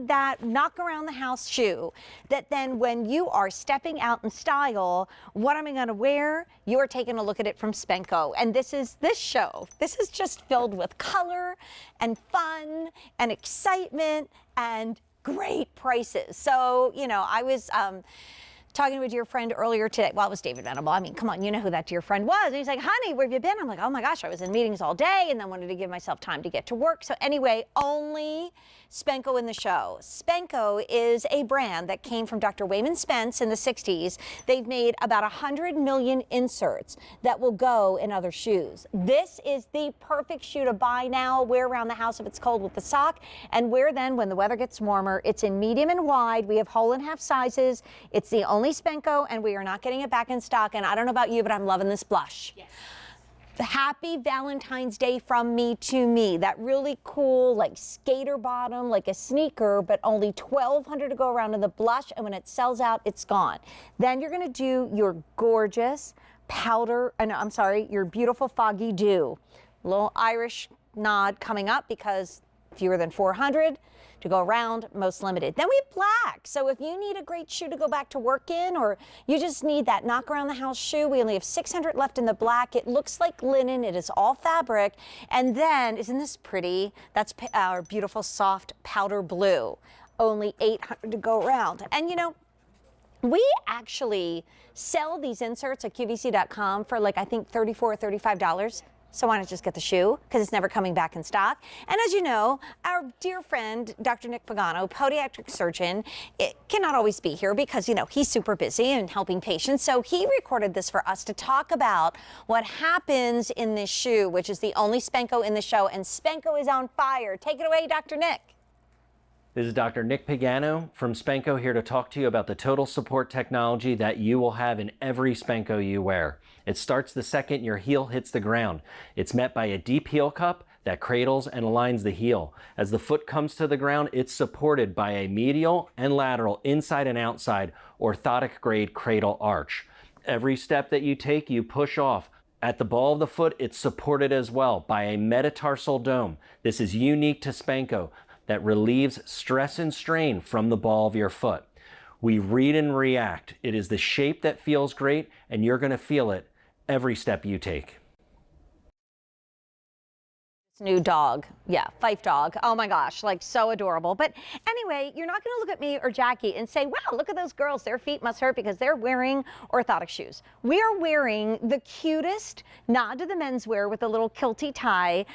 need that knock around the house shoe that then when you are stepping out in style, what am I going to wear? You're taking a look at it from Spenco. And this show. This is just filled with color and fun and excitement and great prices. So, you know, I was talking to a dear friend earlier today. Well, it was David Venable. I mean, come on, you know who that dear friend was. And he's like, honey, where have you been? I'm like, oh my gosh, I was in meetings all day and then wanted to give myself time to get to work. So anyway, only Spenco in the show. Spenco is a brand that came from Dr. Wayman Spence in the 60s. They've made about 100 million inserts that will go in other shoes. This is the perfect shoe to buy now, wear around the house if it's cold with the sock, and wear then when the weather gets warmer. It's in medium and wide. We have whole and half sizes. It's the only Spenco, and we are not getting it back in stock. And I don't know about you, but I'm loving this blush. Yes. Happy Valentine's Day from me to me. That really cool, like skater bottom, like a sneaker, but only $1,200 to go around in the blush. And when it sells out, it's gone. Then you're going to do your gorgeous powder, your beautiful Foggy Dew. A little Irish nod coming up because fewer than 400 to go around, most limited. Then we have black. So if you need a great shoe to go back to work in, or you just need that knock around the house shoe, we only have 600 left in the black. It looks like linen. It is all fabric. And then, isn't this pretty? That's our beautiful soft powder blue. Only 800 to go around. And you know, we actually sell these inserts at QVC.com for like, I think $34 or $35. So why not just get the shoe? Because it's never coming back in stock. And as you know, our dear friend, Dr. Nick Pagano, podiatric surgeon, cannot always be here because, you know, he's super busy and helping patients. So he recorded this for us to talk about what happens in this shoe, which is the only Spenco in the show. And Spenco is on fire. Take it away, Dr. Nick. This is Dr. Nick Pagano from Spenco here to talk to you about the total support technology that you will have in every Spenco you wear. It starts the second your heel hits the ground. It's met by a deep heel cup that cradles and aligns the heel. As the foot comes to the ground, it's supported by a medial and lateral, inside and outside, orthotic grade cradle arch. Every step that you take, you push off. At the ball of the foot, it's supported as well by a metatarsal dome. This is unique to Spenco, that relieves stress and strain from the ball of your foot. We read and react. It is the shape that feels great, and you're going to feel it every step you take. New dog. Yeah, Fife dog. Oh my gosh, like so adorable. But anyway, you're not going to look at me or Jackie and say, wow, look at those girls. Their feet must hurt because they're wearing orthotic shoes. We are wearing the cutest nod to the menswear with a little kilty tie.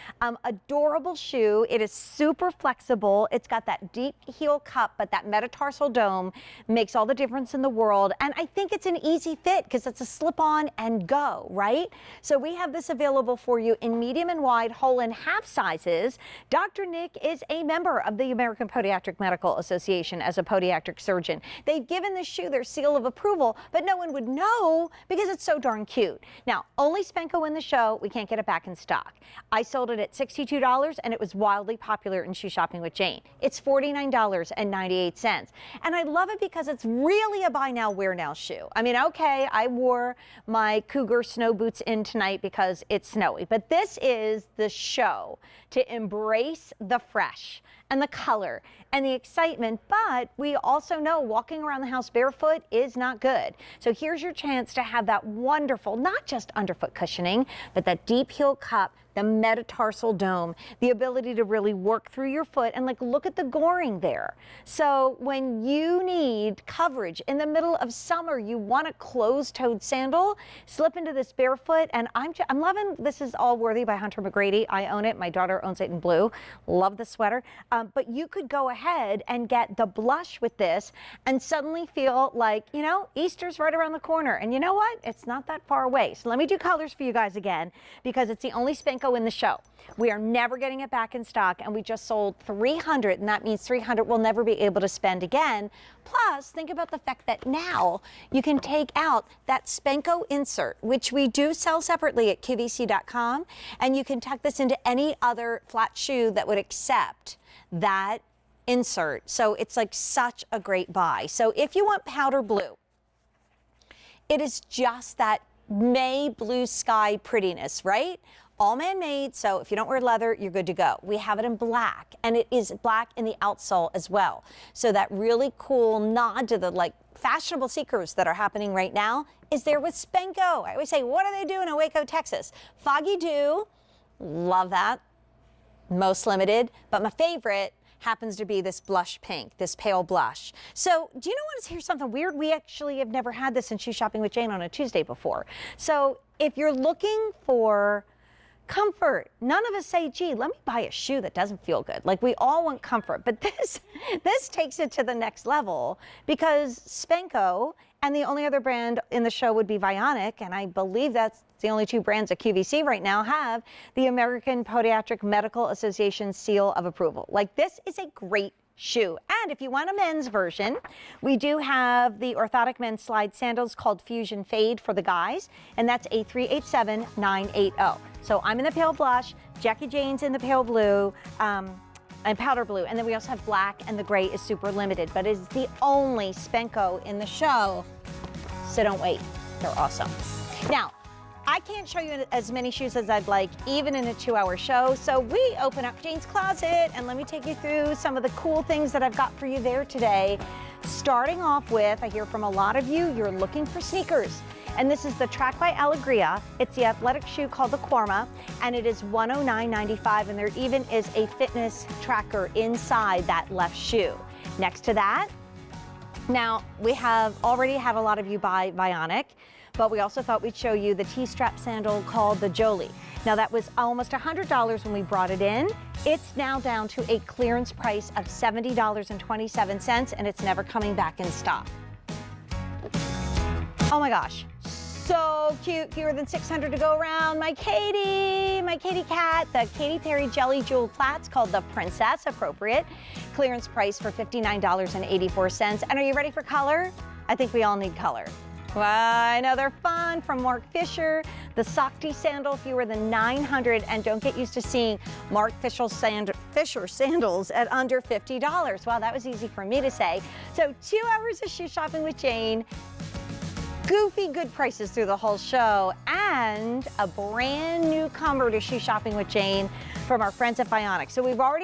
Adorable shoe. It is super flexible. It's got that deep heel cup, but that metatarsal dome makes all the difference in the world. And I think it's an easy fit because it's a slip on and go, right? So we have this available for you in medium and wide, whole and half sizes. Dr. Nick is a member of the American Podiatric Medical Association as a podiatric surgeon. They've given this shoe their seal of approval, but no one would know because it's so darn cute. Now, only Spenco in the show. We can't get it back in stock. I sold it at $62 and it was wildly popular in Shoe Shopping with Jane. It's $49.98. And I love it because it's really a buy now, wear now shoe. I mean, okay, I wore my Cougar snow boots in tonight because it's snowy, but this is the show to embrace the fresh and the color and the excitement, but we also know walking around the house barefoot is not good. So here's your chance to have that wonderful, not just underfoot cushioning, but that deep heel cup, the metatarsal dome, the ability to really work through your foot and like look at the goring there. So when you need coverage in the middle of summer, you want a closed-toed sandal, slip into this barefoot, and I'm loving this. Is All Worthy by Hunter McGrady. I own it. My daughter owns it in blue. Love the sweater. But you could go ahead and get the blush with this and suddenly feel like, you know, Easter's right around the corner. And you know what? It's not that far away. So let me do colors for you guys again because it's the only Spenco in the show. We are never getting it back in stock, and we just sold 300, and that means 300 we'll never be able to spend again. Plus, think about the fact that now you can take out that Spenco insert, which we do sell separately at QVC.com, and you can tuck this into any other flat shoe that would accept that insert. So it's like such a great buy. So if you want powder blue, it is just that May blue sky prettiness, right? all man-made, so if you don't wear leather, you're good to go. We have it in black, and it is black in the outsole as well. So that really cool nod to the like fashionable sneakers that are happening right now is there with Spenco. I always say, what are they doing in Waco, Texas? Foggy Dew, love that. Most limited, but my favorite happens to be this blush pink, this pale blush. So do you know what? Here's something weird. We actually have never had this in Shoe Shopping with Jane on a Tuesday before. So if you're looking for comfort, none of us say, gee, let me buy a shoe that doesn't feel good. Like, we all want comfort, but this takes it to the next level, because Spenco and the only other brand in the show would be Vionic, and I believe that's the only two brands at QVC right now have the American Podiatric Medical Association seal of approval. Like, this is a great shoe. And if you want a men's version, we do have the orthotic men's slide sandals called Fusion Fade for the guys, and that's a 387980. So I'm in the pale blush, Jackie Jane's in the pale blue, and powder blue, and then we also have black, and the gray is super limited, but it's the only Spenco in the show, so don't wait. They're awesome. Now, I can't show you as many shoes as I'd like, even in a 2-hour show, so we open up Jane's closet, and let me take you through some of the cool things that I've got for you there today. Starting off with, I hear from a lot of you, you're looking for sneakers. And this is the Track by Alegria. It's the athletic shoe called the Quarma, and it is $109.95, and there even is a fitness tracker inside that left shoe. Next to that, now we have already had a lot of you buy Vionic, but we also thought we'd show you the T-strap sandal called the Jolie. Now that was almost $100 when we brought it in. It's now down to a clearance price of $70.27, and it's never coming back in stock. Oh my gosh, so cute, fewer than 600 to go around. My Katie cat, the Katy Perry Jelly Jewel Flats called the Princess, appropriate. Clearance price for $59.84. And are you ready for color? I think we all need color. Well, I know they're fun. From Mark Fisher, the Sakti sandal, fewer than 900, and don't get used to seeing Mark Fisher sandals at under $50. Wow, that was easy for me to say. So 2 hours of shoe shopping with Jane, goofy good prices through the whole show, and a brand new comer to Shoe Shopping with Jane from our friends at Vionic. So we've already